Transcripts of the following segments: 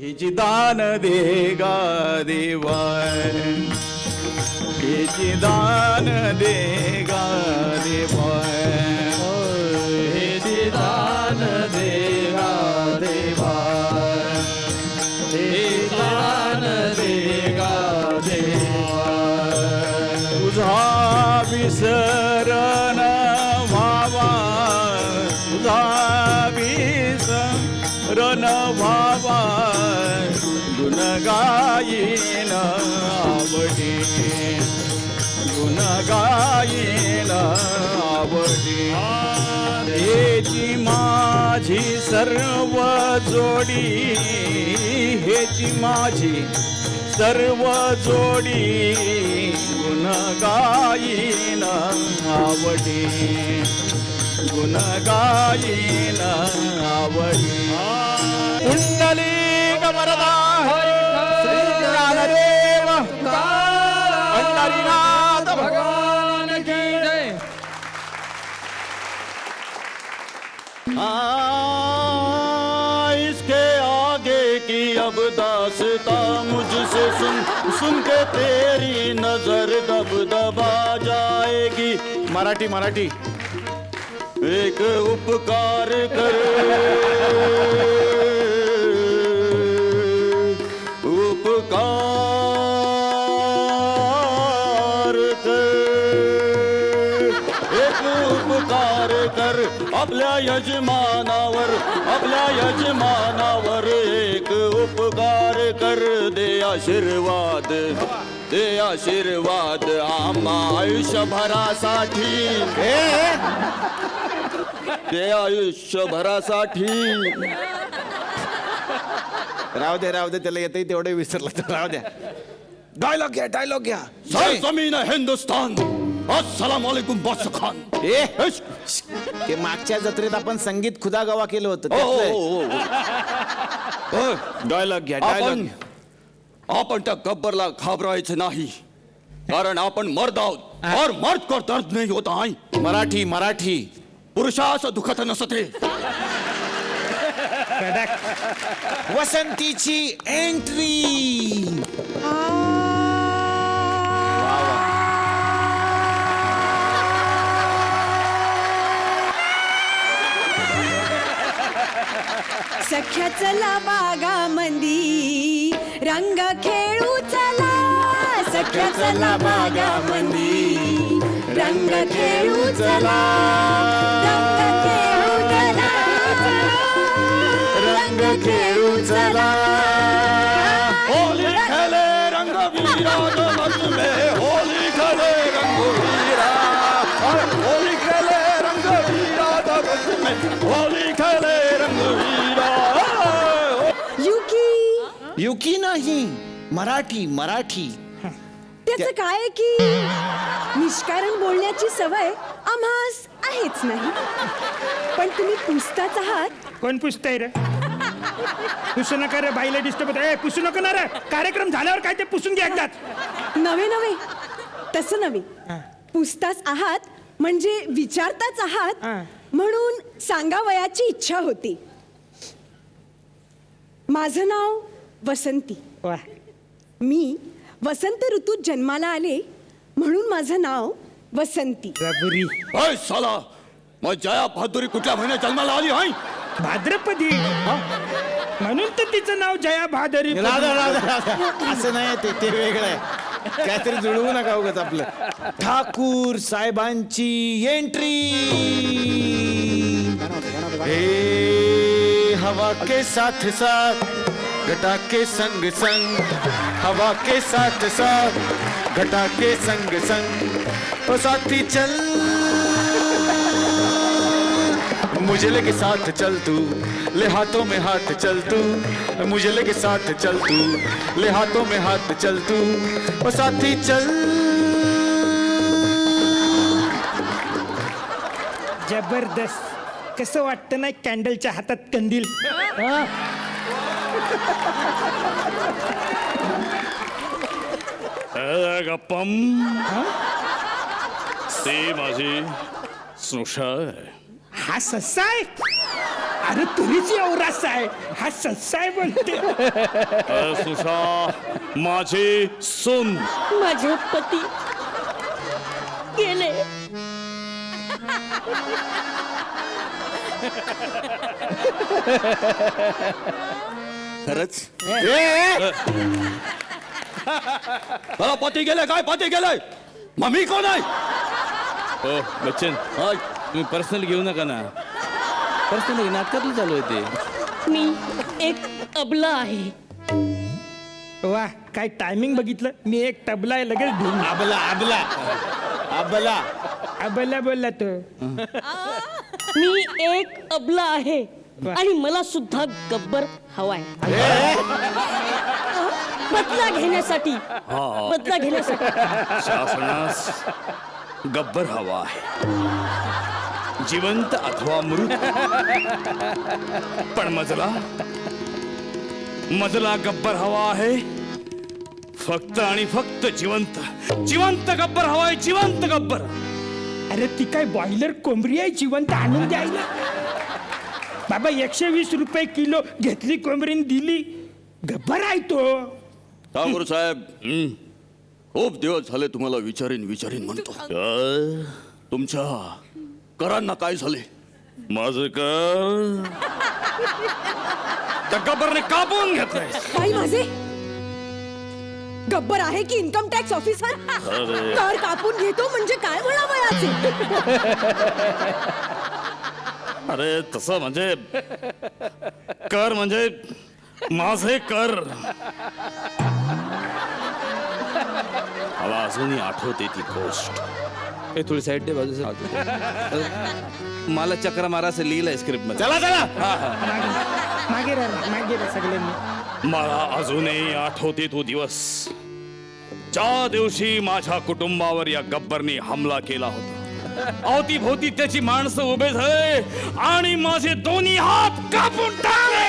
हिची दान दे गा देवा, हिची दान दे गा देवा, हिची दान दे गा देवा, हिची दान दे गा देवा. तुझा विसरण व्हावा, तुझा विसरण व्हावा, गुण गायीन आवडी, गुण गायीन आवडी. हेची माझी सर्व जोडी, हेची माझी सर्व जोडी, गुण गायीन आवडी, गुण गायीन आवडी. पुंडलिक वरदा श्री ज्ञानदेव पंढरीनाथ भगवान की जय. इसके आगे की अब दास्ता मुझसे सुन, सुन के तेरी नजर दब दबा जाएगी. मराठी मराठी. एक उपकार कर, उपकार कर, एक उपकार कर आपल्या यजमानावर, आपल्या यजमानावर एक उपकार कर. दे आशीर्वाद, दे आशीर्वाद आम्हा आयुष्यभरासाठी, ते आयुष्यभरासाठी. राव दे त्याला येते तेवढे विसरला तर राव द्या. डायलॉग घ्या, डायलॉग घ्या. सरजमीन हिंदुस्तान, अस्सलाम वालेकुम बादशाह खान. ते मागच्या जत्रेत आपण संगीत खुदा गवा केलं होतं. डायलॉग घ्या, डायलॉग. आपण त्या गब्बरला घाबरायचं नाही, कारण आपण मर्द आहोत और मर्द को दर्द नहीं होता है. मराठी मराठी. पुरुषास दुखत नसते. वसंतीची एंट्री. सख्या चला बागामंदी रंग खेळू चला, सख्या चला बागामंदी रंग खेळू चला, रंग खेळू चला, रंग खेळू चला. होली खेले रंगवीरा जगत में, होली खेले रंगवीरा, होली खेले रंगवीरा जगत में, होली खेले रंगवीरा. युकी युकी नाही, मराठी मराठी. त्याचं काय आहे की निष्कारण बोलण्याची सवय आम्हास आहेच नाही, पण तुम्ही पुसताच आहात. कोण पुसतंय रे? पुसू नका रे, बाईला डिस्टर्ब होत. ए पुसू नका ना रे, कार्यक्रम झाल्यावर काय ते पुसून घ्या एकदाच. नव्हे नव्हे, तसं नव्हे. पुसताच आहात म्हणजे विचारताच आहात म्हणून सांगावयाची इच्छा होती. माझं नाव वसंती. मी वसंत ऋतूत जन्माला आले म्हणून माझं नाव वसंती. अय साला, मग जया बहादुरी कुठल्या महिन्यात जन्माला आली आहे? भाद्रपदी, म्हणून तर तिचं नाव जया बहादुरी. असं नाही, ते वेगळं आहे. काहीतरी जुळवू नका उगाच आपलं. ठाकूर साहेबांची एंट्री. हवा के साथ साथ घटा के संग संग, हवा के साथ साथ घटा के संग संग, ओ साथी चल मुझे लेके साथ चल तू, ले हाथों में हाथ चल तू, मुझे लेके साथ चल तू, ले हाथों में हाथ चल तू, ओ साथी चल. जबरदस्त. कसं वाटतं ना कॅन्डलच्या हातात कंदील. गप्पम, ती माझी स्नुषा आहे. हा सस्सा आहे. अरे तुरीच एवढाच आहे हा सस्सा आहे बोलते सुषा माझी सून माझे पती गेले. खरंच मला पती गेले काय पती गेले मग मी कोण आहे हो बच्चन हाय. तुम्ही पर्सनल घेऊ नका ना. पर्सनल नाटकातलं चालू आहे ते. मी एक अबला आहे. वा काय टायमिंग बघितलं मी एक तबला आहे लगेच ढूंढ आबला आबला आबला अबला बोलला तो मी एक अबला आहे आणि मला सुद्धा गब्बर हवाय. बदला घेण्यासाठी बदला घेण्यासाठी शासनास गब्बर हवा आहे जिवंत अथवा मृत पण मजला गब्बर हवा आहे फक्त आणि फक्त जिवंत जिवंत गब्बर हवा आहे जिवंत गब्बर. अरे ती काय बॉयलर कोंबडी आहे जिवंत आणून द्यायला बाबा 120 रुपये किलो घेतली कोंबडीने दिली गब्बर आहे तो. ठाकूर साहेब खूप दिवस झाले तुम्हाला विचारीन म्हणतो तुमच्या करांना काय झाले माझं कर त्या गब्बरने कापून घेतलंय. काही माझे गब्बर आहे की इन्कम टॅक्स ऑफिसर कर कापून घेतो म्हणजे काय म्हणा वयाचे. अरे तसं म्हणजे कर म्हणजे माझे कर. मला अजूनही आठवते ती गोष्ट. हे थोडी साईड दे बाजू मला चक्र मारा असं लिहिलंय स्क्रिप्ट मध्ये. चला चला मागे राहा सगळ्यांनी. मला अजूनही आठवते तो दिवस ज्या दिवशी माझ्या कुटुंबावर या गब्बरने हमला केला होता. अवतीभोवती त्याची माणसं उभे झाले आणि माझे दोन्ही हात कापून टाकले.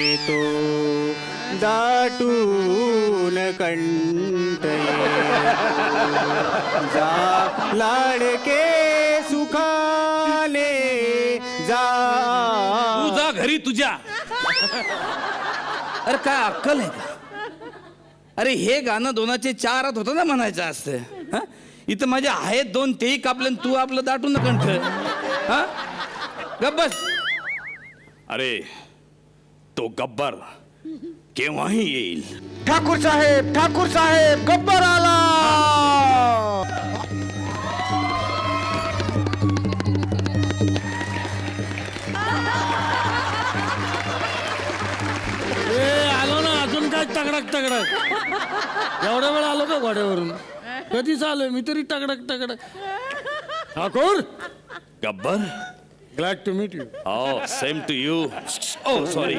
येतो दाटून कंठ जा लाडके सुखाने जा. तुझा घरी तुझ्या. अरे काय अक्कल आहे का? अरे हे गाणं दोनाचे चार हात होतं ना म्हणायचं असतं. इथं माझे आहेत दोन तेही कापले तू आपलं दाटून कंठ. हा गब्बस. अरे तो गब्बर केव्हाही येईल. ठाकूर साहेब गब्बर आला. आलो ना अजून काय तगडक एवढा वेळ आलो का घोड्यावरून कधीच आलोय मी तरी तगडक Thakur Gabbar glad to meet you Oh, same to you. Oh, sorry.